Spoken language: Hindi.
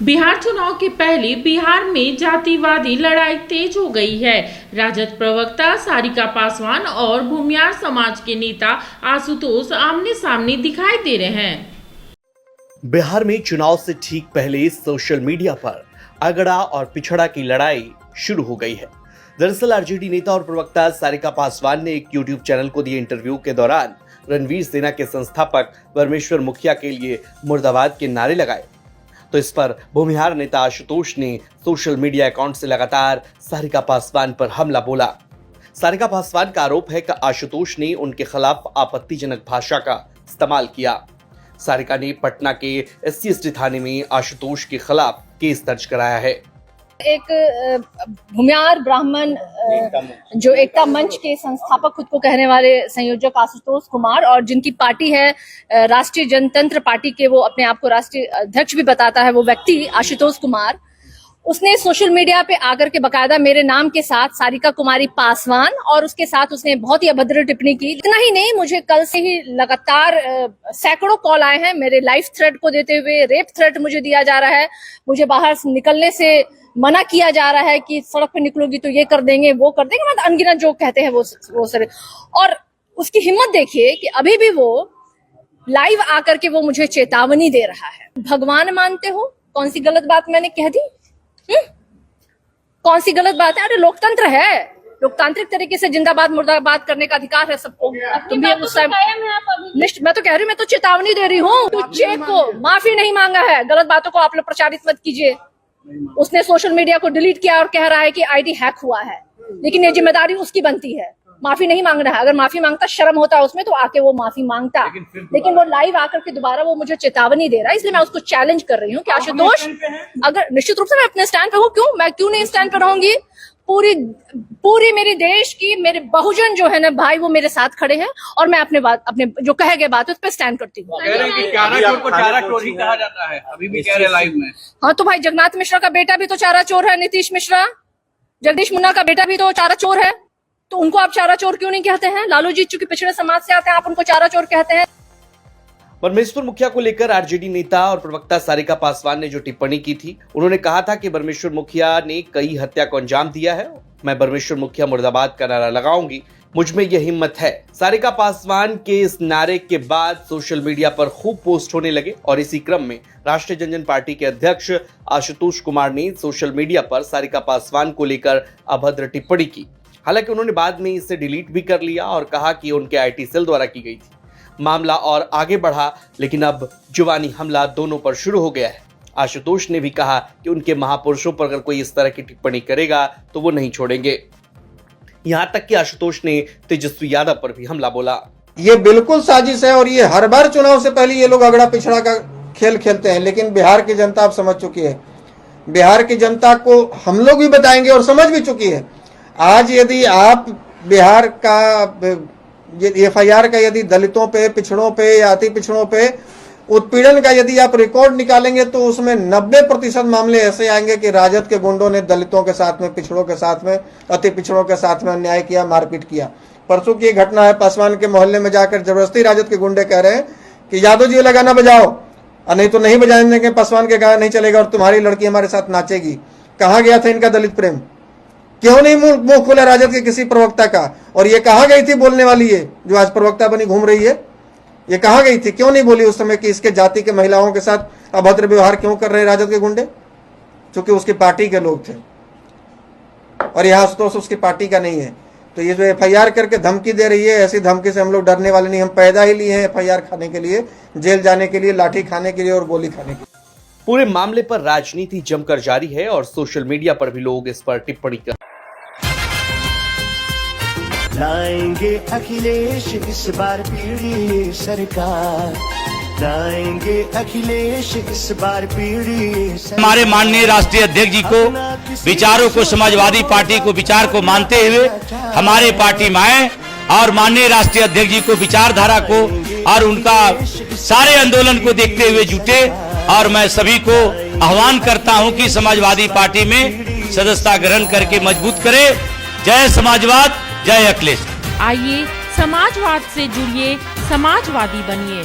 बिहार चुनाव के पहले बिहार में जातिवादी लड़ाई तेज हो गई है। राजद प्रवक्ता सारिका पासवान और भूमियार समाज के नेता आशुतोष आमने सामने दिखाई दे रहे हैं। बिहार में चुनाव से ठीक पहले सोशल मीडिया पर अगड़ा और पिछड़ा की लड़ाई शुरू हो गई है। दरअसल आरजेडी नेता और प्रवक्ता सारिका पासवान ने एक यूट्यूब चैनल को दिए इंटरव्यू के दौरान रणवीर सेना के संस्थापक परमेश्वर मुखिया के लिए मुर्दाबाद के नारे लगाए। तो इस पर भूमिहार नेता आशुतोष ने सोशल मीडिया अकाउंट से लगातार सारिका पासवान पर हमला बोला। सारिका पासवान का आरोप है कि आशुतोष ने उनके खिलाफ आपत्तिजनक भाषा का इस्तेमाल किया। सारिका ने पटना के SC/ST थाने में आशुतोष के खिलाफ केस दर्ज कराया है। एक भूमियार ब्राह्मण जो एकता मंच के संस्थापक खुद को कहने वाले संयोजक आशुतोष कुमार और जिनकी पार्टी है राष्ट्रीय जनतंत्र पार्टी के, वो अपने आप को राष्ट्रीय अध्यक्ष भी बताता है, वो व्यक्ति आशुतोष कुमार, उसने सोशल मीडिया पे आकर के बकायदा मेरे नाम के साथ सारिका कुमारी पासवान और उसके साथ उसने बहुत ही अभद्र टिप्पणी की। इतना ही नहीं, मुझे कल से ही लगातार सैकड़ों कॉल आए हैं मेरे लाइफ थ्रेट को देते हुए। रेप थ्रेट मुझे दिया जा रहा है, मुझे बाहर निकलने से मना किया जा रहा है कि सड़क पे निकलोगी तो ये कर देंगे वो कर देंगे, मतलब अनगिनत जो कहते हैं वो सर। और उसकी हिम्मत देखिए कि अभी भी वो लाइव आकर के वो मुझे चेतावनी दे रहा है। भगवान मानते हो? कौन सी गलत बात मैंने कह दी? कौन सी गलत बात है? अरे लोकतंत्र है, लोकतांत्रिक तरीके से जिंदाबाद मुर्दाबाद करने का अधिकार है सबको। तुम भी उस टाइम मैं तो कह रही हूँ, मैं तो चेतावनी दे रही हूँ। तो चेक को माफी नहीं मांगा है, गलत बातों को आप लोग प्रचारित मत कीजिए। उसने सोशल मीडिया को डिलीट किया और कह रहा है कि आईडी हैक हुआ है, लेकिन ये जिम्मेदारी उसकी बनती है। माफी नहीं मांग रहा है, अगर माफी मांगता, शर्म होता उसमें तो आके वो माफी मांगता, लेकिन वो लाइव आकर के दोबारा वो मुझे चेतावनी दे रहा है। इसलिए मैं उसको चैलेंज कर रही हूँ कि आशुतोष, अगर निश्चित रूप से मैं अपने स्टैंड पे हूँ, मैं क्यों नहीं स्टैंड पे रहूंगी? पूरी मेरे देश की, मेरे बहुजन जो है ना भाई, वो मेरे साथ खड़े हैं और मैं अपने जो कहे गए बात उस पर स्टैंड करती हूँ। हाँ तो भाई जगन्नाथ मिश्रा का बेटा भी तो चारा चोर है, नीतीश मिश्रा, जगदीश मुन्ना का बेटा भी तो चारा चोर है, तो उनको आप चारा चोर क्यों नहीं कहते हैं? लालू जी चूंकि पिछड़े समाज से आते हैं, आप उनको चारा चोर कहते हैं। परमेश्वर मुखिया को लेकर आरजेडी नेता और प्रवक्ता सारिका पासवान ने जो टिप्पणी की थी, उन्होंने कहा था कि परमेश्वर मुखिया ने कई हत्या को अंजाम दिया है। मैं परमेश्वर मुखिया मुर्दाबाद का नारा लगाऊंगी, मुझ में यह हिम्मत है। सारिका पासवान के इस नारे के बाद सोशल मीडिया पर खूब पोस्ट होने लगे और इसी क्रम में राष्ट्रीय जनता पार्टी के अध्यक्ष आशुतोष कुमार ने सोशल मीडिया पर सारिका पासवान को लेकर अभद्र टिप्पणी की। हालांकि उन्होंने बाद में इसे डिलीट भी कर लिया और कहा कि उनके IT सेल द्वारा की गई थी। मामला और आगे बढ़ा, लेकिन अब जुबानी हमला दोनों पर शुरू हो गया है। आशुतोष ने भी कहा कि उनके महापुरुषों पर अगर कोई इस तरह की टिप्पणी करेगा तो वो नहीं छोड़ेंगे। यहां तक कि आशुतोष ने तेजस्वी यादव पर भी हमला बोला। ये बिल्कुल साजिश है और ये हर बार चुनाव से पहले ये लोग अगड़ा पिछड़ा का खेल खेलते हैं, लेकिन बिहार की जनता अब समझ चुकी है। बिहार की जनता को हम लोग भी बताएंगे और समझ भी चुकी है। आज यदि आप बिहार का FIR का यदि दलितों पे, पिछड़ों पे या अति पिछड़ों पे उत्पीड़न का यदि आप रिकॉर्ड निकालेंगे तो उसमें 90% मामले ऐसे आएंगे कि राजद के गुंडों ने दलितों के साथ में, पिछड़ों के साथ में, अति पिछड़ों के साथ में अन्याय किया, मारपीट किया। परसों की घटना है, पासवान के मोहल्ले में जाकर जबरदस्ती राजद के गुंडे कह रहे हैं कि यादव जी वाला गाना बजाओ, नहीं तो नहीं बजाने देंगे, पासवान के गाना नहीं चलेगा और तुम्हारी लड़की हमारे साथ नाचेगी। कहाँ गया था इनका दलित प्रेम? क्यों नहीं मुंह खोला राजद के किसी प्रवक्ता का? और ये कहाँ गई थी बोलने वाली है जो आज प्रवक्ता बनी घूम रही है? ये कहाँ गई थी? क्यों नहीं बोली उस समय कि इसके जाति के महिलाओं के साथ अभद्र व्यवहार क्यों कर रहे राजद के गुंडे? क्योंकि उसकी पार्टी के लोग थे और यह आशुतोष उसकी पार्टी का नहीं है। तो ये जो FIR करके धमकी दे रही है, ऐसी धमकी से हम लोग डरने वाले नहीं। हम पैदा ही लिए हैं FIR खाने के लिए, जेल जाने के लिए, लाठी खाने के लिए और गोली खाने के लिए। पूरे मामले पर राजनीति जमकर जारी है और सोशल मीडिया पर भी लोग इस पर टिप्पणी कर लाएंगे अखिलेश इस बार पीढ़ी सरकार, लाएंगे अखिलेश इस बार पीढ़ी। हमारे माननीय राष्ट्रीय अध्यक्ष जी को विचारों को, समाजवादी पार्टी को विचार को मानते हुए हमारे पार्टी में आए और माननीय राष्ट्रीय अध्यक्ष जी को विचारधारा को और उनका सारे आंदोलन को देखते हुए जुटे। और मैं सभी को आह्वान करता हूं कि समाजवादी पार्टी में सदस्यता ग्रहण करके मजबूत करे। जय समाजवाद, जय अखिलेश। आइए समाजवाद से जुड़िए, समाजवादी बनिए।